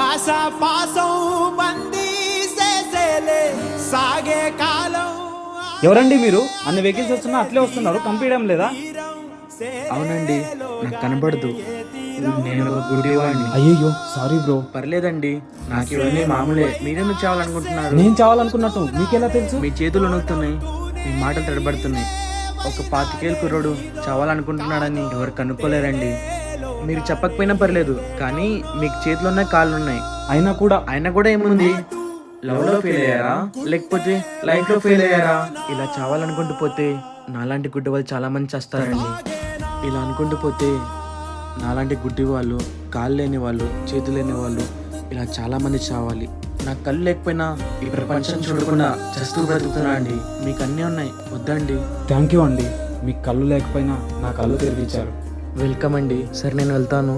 ఆశాపాసం బందీ చేసేలే సాగే కాలం. ఎవరండి మీరు? అన్ని వెహికల్స్ వస్తున్నా అట్లే వస్తున్నారు, కంపించడం లేదా? అవునండి, నాకు కనబడదు. నేను ఒక గుడ్డివాడిని. అయ్యో సారీ బ్రో. పర్లేదండి, నాకు ఇవన్నీ మామూలే. మీరెందుకు చావాలనుకుంటున్నారు? నేను చావాలనుకున్నట్టు మీకెలా తెలుసు? మీ చేతులు వణుకుతున్నాయి, మీ మాటలు తడబడుతున్నాయి. ఒక 25 ఏళ్ళ కుర్రోడు చావాలనుకుంటున్నాడని ఎవరు కనుక్కోలేరండి. మీరు చెప్పకపోయినా పర్లేదు, కానీ మీకు చేతులు ఉన్నాయి, కాళ్ళు ఉన్నాయి. అయినా కూడా ఏముంది? లవ్ లో ఫెయిల్ అయ్యారా, లేకపోతే లైఫ్ లో ఫెయిల్ అయ్యారా? ఇలా చావాలనుకుంటూ పోతే నాలాంటి గుడ్డి వాళ్ళు చాలా మంది చేస్తారండి. ఇలా అనుకుంటూ పోతే నాలాంటి గుడ్డి వాళ్ళు, కాళ్ళు లేని వాళ్ళు, చేతులు లేని వాళ్ళు ఇలా చాలా మంది చావాలి. నాకు కళ్ళు లేకపోయినా ఈ ప్రపంచం చూడకుండా చస్తూ బ్రతుకుతున్నా అండి. మీకు అన్నీ ఉన్నాయి, వద్దండి. థ్యాంక్ యూ అండి, మీకు కళ్ళు లేకపోయినా నా కళ్ళు తెరిపించారు. వెల్కమ్ అండి. సరే నేను వెళ్తాను.